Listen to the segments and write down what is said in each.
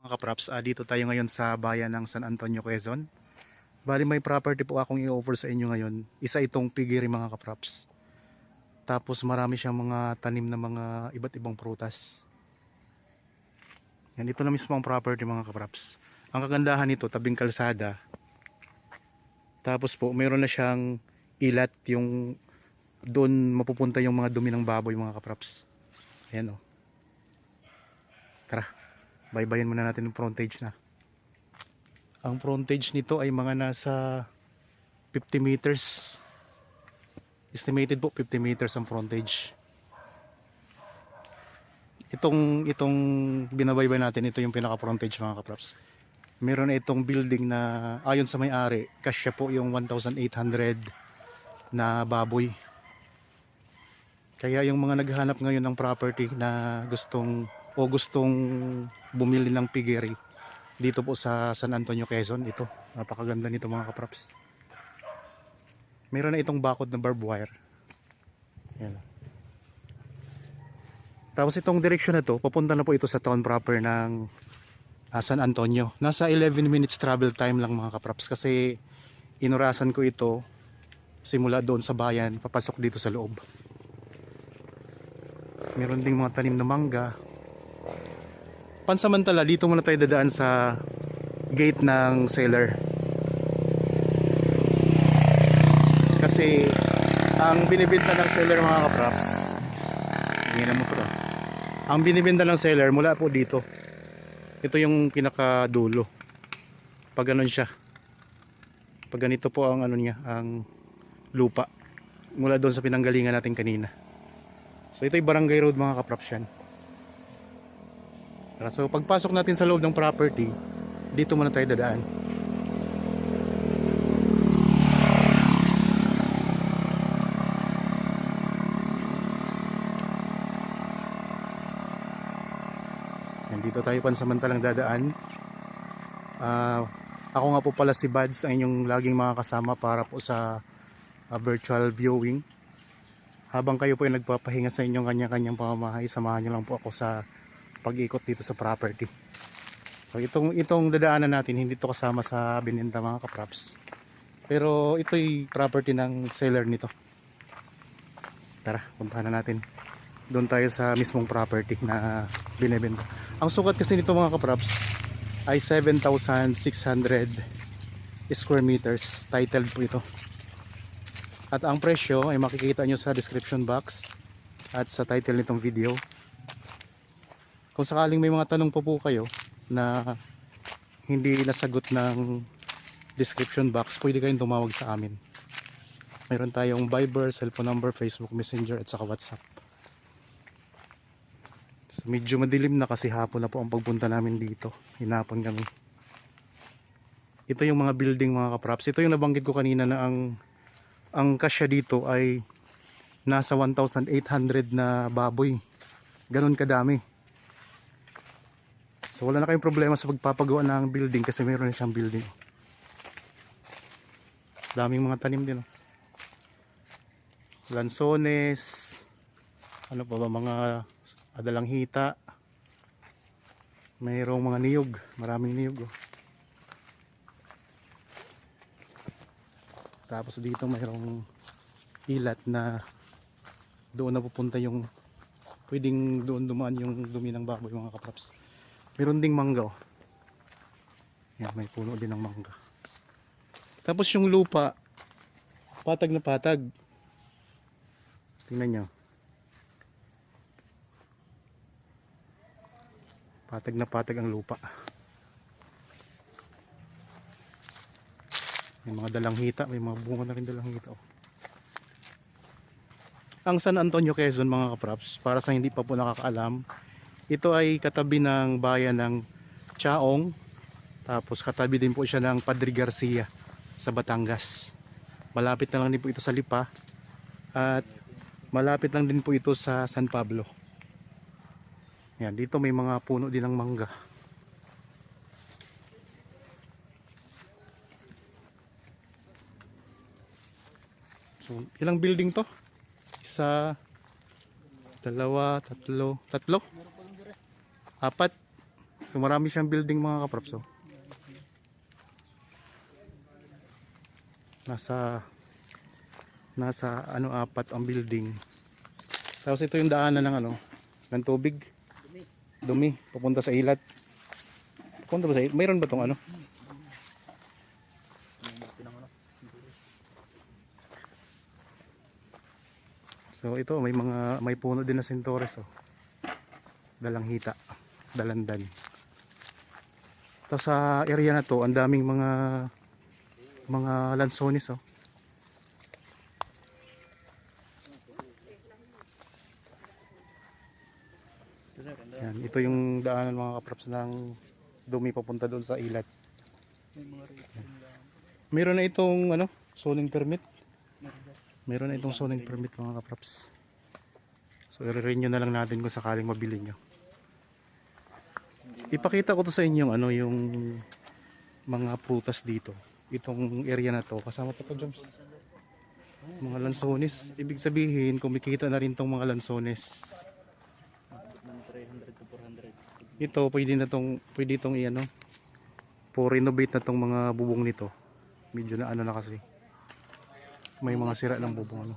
Mga kapraps, dito tayo ngayon sa bayan ng San Antonio, Quezon. Bali may property po akong i-offer sa inyo ngayon. Isa itong piggery mga kapraps. Tapos marami siyang mga tanim na mga iba't ibang prutas. Yan, ito na mismo ang property mga kapraps. Ang kagandahan nito, tabing kalsada. Tapos po, mayroon na siyang ilat yung doon mapupunta yung mga dumi ng baboy mga kapraps. Ayan o. Tara, baybayin muna natin yung frontage na. Ang frontage nito ay mga nasa 50 meters. Estimated po 50 meters ang frontage. Itong binabaybay natin, ito yung pinaka frontage mga kapraps. Meron na itong building na ayon sa may-ari, kasya po yung 1,800 na baboy. Kaya yung mga naghahanap ngayon ng property na gustong bumili ng piggery dito po sa San Antonio, Quezon, ito napakaganda nito mga kapraps. Meron na itong bakod na barbed wire. Yan. Tapos itong direksyon na to, papunta na po ito sa town proper ng San Antonio. Nasa 11 minutes travel time lang mga kapraps, kasi inurasan ko ito simula doon sa bayan papasok dito sa loob. Meron ding mga tanim na mangga. Pansamantala dito muna tayo dadaan sa gate ng seller, kasi ang binibenta ng seller mga kapraps, tingnan mo to, ang binibenta ng seller mula po dito, ito yung pinakadulo. Pag ganun siya, pag ganito po ang ano niya, ang lupa mula doon sa pinanggalingan natin kanina. So ito yung barangay road mga kapraps yan. So pagpasok natin sa loob ng property, dito muna tayo dadaan. Dito tayo pansamantalang dadaan. Ako nga po pala si Bads, ang inyong laging mga kasama para po sa virtual viewing. Habang kayo po ay nagpapahinga sa inyong kanya-kanyang pamamahay, samahan nyo lang po ako sa pag-ikot dito sa property. So itong dadaanan natin, hindi to kasama sa binenta mga kapraps, pero ito'y property ng seller nito. Tara, puntahan na natin. Doon tayo sa mismong property na binebenta. Ang sukat kasi nito mga kapraps ay 7,600 square meters. Titled po ito. At ang presyo ay makikita nyo sa description box at sa title nitong video. Kung sakaling may mga tanong pa po kayo na hindi nasagot ng description box, pwede kayong tumawag sa amin. Mayroon tayong Viber, cellphone number, Facebook Messenger at saka WhatsApp. So, medyo madilim na kasi hapon na po ang pagpunta namin dito. Hinapon kami. Ito yung mga building mga kapraps. Ito yung nabanggit ko kanina na ang kasya dito ay nasa 1,800 na baboy. Ganon kadami. So wala na kayong problema sa pagpapagawa ng building kasi mayroon na siyang building. Daming mga tanim din. Lansones, ano pa ba, mga adalanghita. Mayroong mga niyog, maraming niyog. Tapos dito mayroong ilat na doon na pupunta yung, pwedeng doon dumaan yung dumi ng baboy mga kapraps. Meron ding mangga. Yan, may puno din ng mangga. Tapos yung lupa, patag na patag. Tingnan nyo. Patag na patag ang lupa. May mga dalanghita, may mga bunga na rin dalanghita. Ang San Antonio, Quezon mga kapraps, para sa hindi pa po nakakaalam, ito ay katabi ng bayan ng Chaong. Tapos katabi din po siya ng Padre Garcia sa Batangas. Malapit na lang din po ito sa Lipa. At malapit lang din po ito sa San Pablo. Yan, dito may mga puno din ng mangga. So, ilang building to? Isa, dalawa, tatlo, apat. So marami siyang building mga kaprops. Oh. Nasa ano, apat ang building. Tapos ito yung daanan ng ano, ng tubig. Dumi, papunta sa ilat. Papunta ba sa ilat? Mayroon ba tong ano? So ito may puno din na sintores, oh. Dalanghita, dalandan. Tapos sa area na to, ang daming mga lansones, oh. Yan, ito yung daanan mga kaprops ng dumi papunta doon sa ilat. Meron na itong ano, zoning permit. Meron na itong zoning permit mga kaprops. So i-renew na lang natin kung sakaling mabili nyo. Ipakita ko to sa inyo ano, yung mga prutas dito. Itong area na to, kasama pa to, Joms. Mga lansones, ibig sabihin kumikita na rin tong mga lansones. Ito pwede itong i-ano, po renovate na tong mga bubong nito. Medyo na ano na kasi. May mga sira ng bubong ano.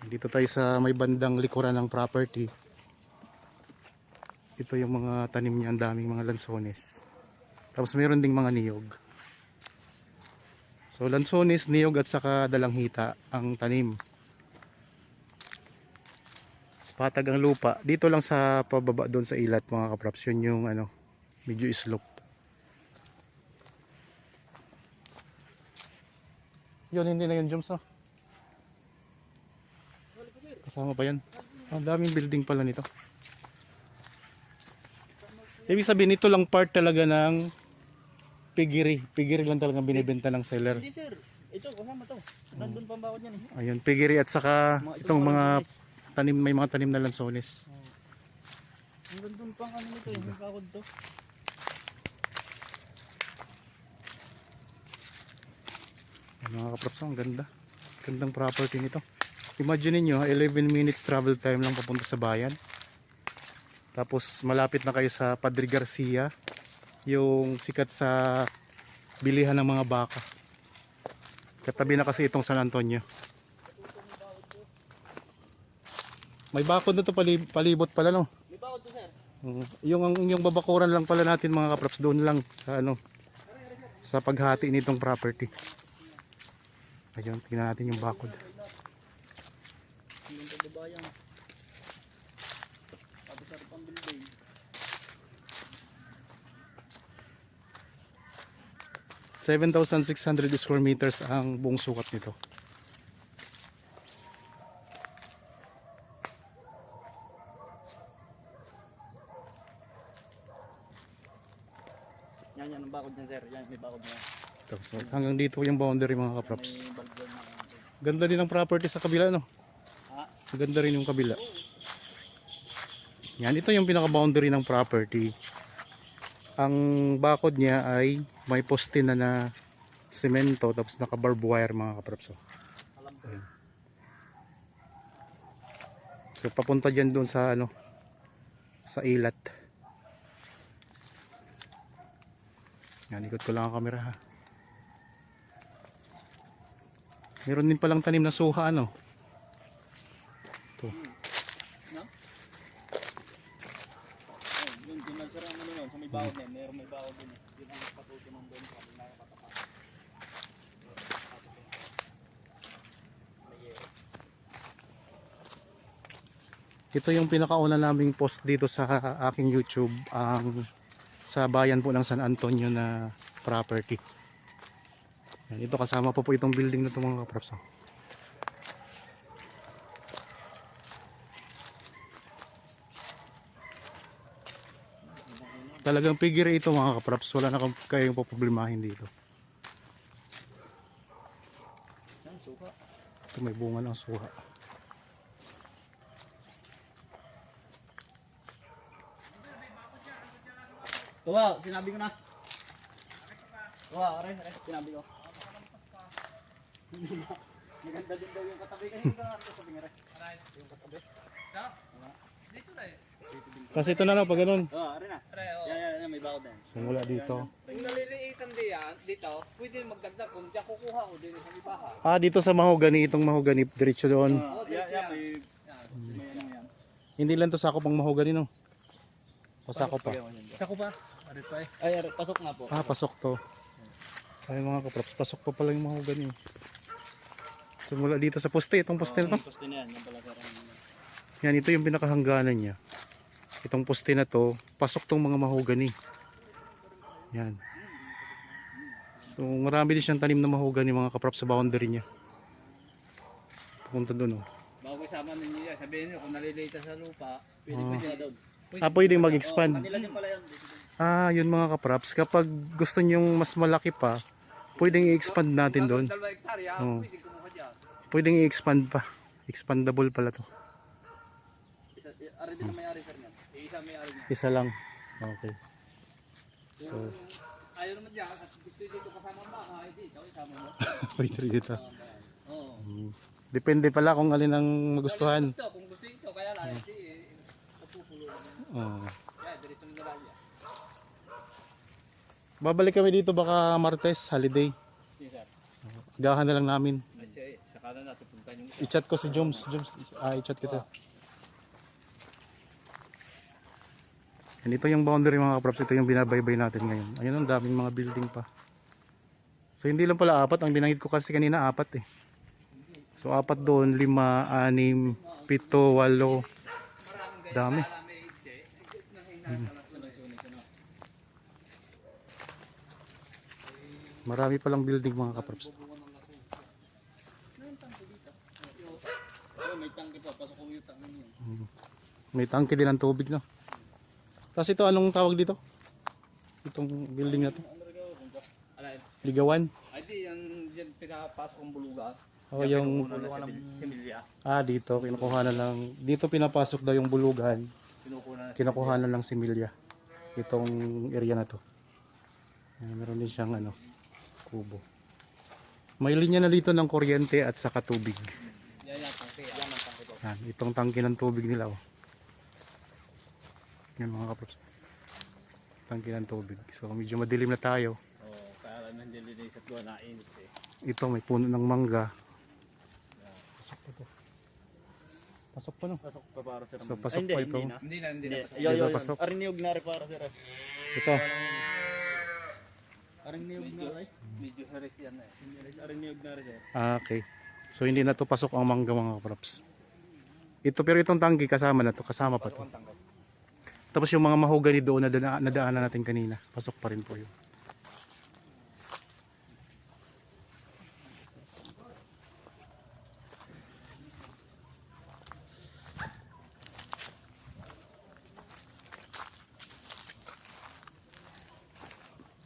Dito tayo sa may bandang likuran ng property. Ito yung mga tanim niya, ang daming mga lansones. Tapos mayroon ding mga niyog. So lansones, niyog at saka dalanghita ang tanim. Patag ang lupa. Dito lang sa pababa doon sa ilat mga kaprops. Yun yung ano, medyo slope. Yun, hindi na yun, Joms, no? Kasama pa yan. Ang daming building pala nito. Ibig sabihin, ito lang part talaga ng piggery. Piggery lang talaga binibenta ng seller. Hindi sir, ito kasama to. Nandun pa ang bakod yan eh. Ayun, piggery at saka itong mga tanim, may mga tanim na lansones. Nandun pa ang ano nito eh, may bakod to. Mga kaprops, ang ganda. Gandang property nito. Imagine niyo 11 minutes travel time lang papunta sa bayan. Tapos malapit na kayo sa Padre Garcia, yung sikat sa bilihan ng mga baka. Katabi na kasi itong San Antonio. May bakod na to, palibot pala, no? May bakod to sir. Yung babakuran lang pala natin mga kaprops, doon lang sa ano, sa paghati nitong property. Ayun, tingnan natin yung bakod. Yung pagbabayang. Tapos sa pang building. 7,600 square meters ang buong sukat nito. Yan ang bakod niya sir. Yan may bakod niya. So, hanggang dito yung boundary mga kaprops. May balbon na. Ganda din ang property sa kabila, no? Ha? Ganda rin yung kabila. Yan, ito yung pinaka-boundary ng property. Ang bakod niya ay may poste na semento, tapos naka-barbed wire mga kaprops. Ayan. So papunta dyan doon sa ano, sa ilat. Yan, ikot ko lang ang camera, ha. Meron din palang tanim na suha, ano. Ito. No? Yung tinasara mo nun, kung may bakod na, may bakod din eh. Yung patuto ng doon, sabi na nakatapak. Ito yung pinakauna naming post dito sa aking YouTube, ang sa bayan po ng San Antonio na property. Yan, ito kasama po itong building na ito mga kaprops. Talagang pigire ito mga kaprops, wala na kayong poproblemahin dito. Ito may bunga ng suha. Tuwa, sinabi ko na. Tuwa, aray, sinabi ko. Maganda din daw yung katabi kasi yung katabi nga rin. Yung katabi. Dito na eh. Kasi ito na lang pag ganun. Oo, arin na. Yan, may bakod din. Simula dito. Kung naliliitan dito, pwede magdagdag kung diyan kukuha o din sa ibaha. Ah, dito sa mahogani, itong mahogani, diretso doon. Yan, may ano yan. Hindi lang to sakop ang mahogani, no? O sakop pa? Sako pa? Arit pa eh. Ay, pasok nga po. Ah, pasok to. Ay mga kaprops, pasok pa pala yung mahogani. Simula dito sa poste, itong poste na to. Poste na yan, yan pala sir. Yan, ito yung pinakahangganan niya. Itong poste na to, pasok tong mga mahogani. Yan. So marami din siyang tanim na mahogani mga kaprops sa boundary niya. Pupunta doon, oh. Bago isama ninyo yan, sabihin nyo kung naliliitan sa lupa, Pwede Ah. na daw. Ah, pwedeng mag-expand. Kanila din pala yan. Ah, yun mga kaprops, kapag gusto nyong mas malaki pa, pwedeng i-expand natin doon. 2 hektarya, Oo. pwede kumuha dyan. Pwedeng i-expand pa. Expandable pala to. Ari din ang may-ari sir niyan. Isa may ari niya. Isa lang. Okay. So, Ayaw naman dyan, at gusto dito kasama ang bahay, dito isama mo. pwede dito. Oo. Depende pala kung alin ang magustuhan. Kung gusto ito, kaya lang, hindi papupulo naman. Oh. Kaya, dirito mo na lang yan. Babalik kami dito baka Martes, holiday. Yes, sir. Agahan na lang namin. Kasi, sa kanan natin punta yung I-chat ko si Joms. Joms, i-chat kita. Yan, ito yung boundary mga kaprops. Ito yung binabaybay natin ngayon. Ayun, ang daming mga building pa. So hindi lang pala apat. Ang binangit ko kasi kanina apat eh. So apat doon, 5, 6, 7, 8. Dami. Marami palang building mga kaprops. May tangke pa, pasok ko yung tangke niya. May tangke din ng tubig, no? Tapos ito, anong tawag dito? Itong building na to? Alay. Ligawan? Ay, di, yan pinapasok ang bulugan. O yung... Bulugan ng similya. Ah, dito, kinukuha na lang. Dito pinapasok daw yung bulugan. Kinukuha na lang si Milya. Itong area na to. Ayan, meron din siyang ano, kubo. May linya na dito ng kuryente at saka tubig. Yan ang tangke. Yan ang tangke. Yan, itong tangke ng tubig nila, oh. Yan mga kaprops. Tangke ng tubig. So medyo madilim na tayo. Oo, kaya lang nandiyan din sa tuwa na init eh. Ito may puno ng mangga. Pasok pa to. Pasok pa, no? Pasok pa para sir. So pasok pa ito. Hindi na. Yo, pasok. Arin niyog na rin para sir. Ito. Arin niyog na rin. Medyo haris yan eh. Arin niyog na rin sir. Ah, okay. So hindi na to pasok ang mangga mga kaprops. Ito, pero itong tangke kasama na to. Kasama pa to. Pasok ang tangke. Tapos yung mga mahogany doon na nadaanan natin kanina. Pasok pa rin po yun.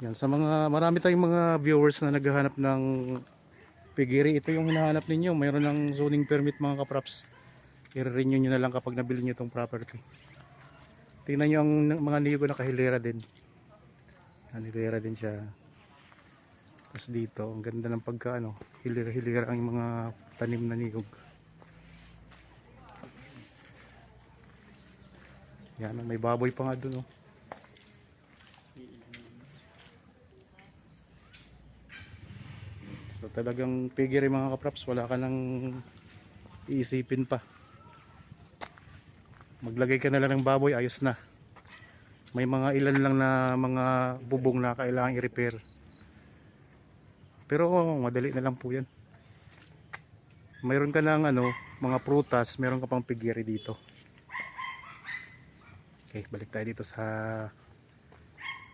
Yan, sa mga marami tayong mga viewers na naghahanap ng pigiri, ito yung hinahanap ninyo. Mayroon ng zoning permit mga kaprops. I-renew nyo na lang kapag nabili nyo itong property. Tingnan nyo ang mga niyog na kahilera din. Hilera din siya. Tapos dito, ang ganda ng pagka hilera-hilera ang mga tanim na niyog. Yan, may baboy pa nga dun, oh. So talagang pigiri mga kaprops, wala ka nang iisipin pa. Maglagay ka na lang ng baboy, ayos na. May mga ilan lang na mga bubong na kailangan i-repair. Pero madali na lang po yan. Mayroon ka ng mga prutas, mayroon ka pang pigiri dito. Okay, balik tayo dito sa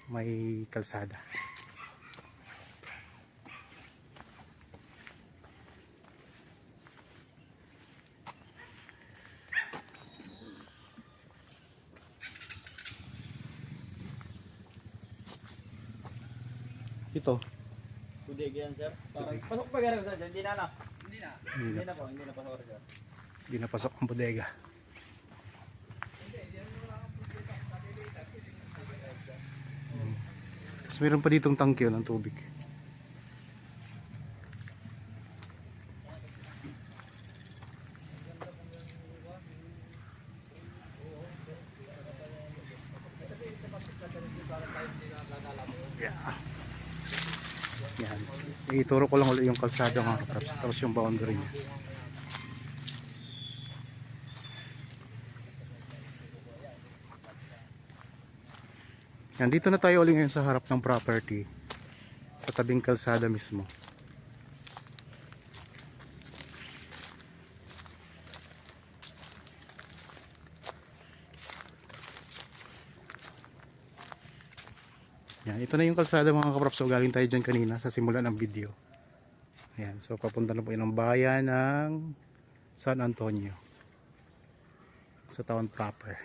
may kalsada. Ito. Kudig yan sir. Parang pasok pa gano'n sir. Hindi na na. Hindi na. Hindi na po. Hindi na pasok sir. Hindi napasok ang bodega. Tapos meron pa ditong tangke ng tubig. Ituro ko lang ulit yung kalsada mga kapraps, tapos yung boundary niya. Yan, dito na tayo ulit ngayon sa harap ng property, sa tabing kalsada mismo. Yan, ito na yung kalsada mga kapraps. So galing tayo dyan kanina sa simula ng video. Yan, so papunta na po yun ang bayan ng San Antonio, sa town proper.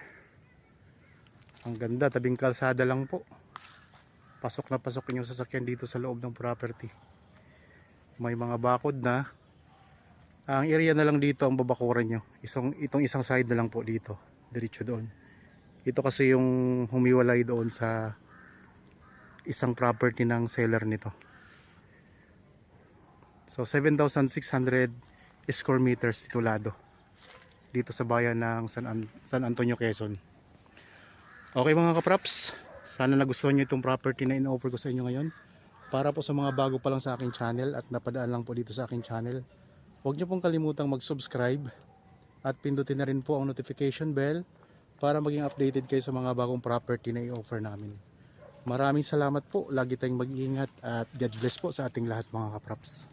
Ang ganda, tabing kalsada lang po. Pasok na pasok yung sasakyan dito sa loob ng property. May mga bakod na. Ang area na lang dito ang babakuran nyo. Itong isang side na lang po dito, diretso doon. Ito kasi yung humiwalay doon sa isang property ng seller nito. So 7,600 square meters titulado dito sa bayan ng San Antonio, Quezon. Okay mga kapraps, sana nagustuhan nyo itong property na in-offer ko sa inyo ngayon. Para po sa mga bago pa lang sa aking channel at napadaan lang po dito sa aking channel, huwag nyo pong kalimutang mag-subscribe at pindutin na rin po ang notification bell para maging updated kayo sa mga bagong property na i-offer namin. Maraming salamat po, lagi tayong mag-iingat at God bless po sa ating lahat mga kapraps.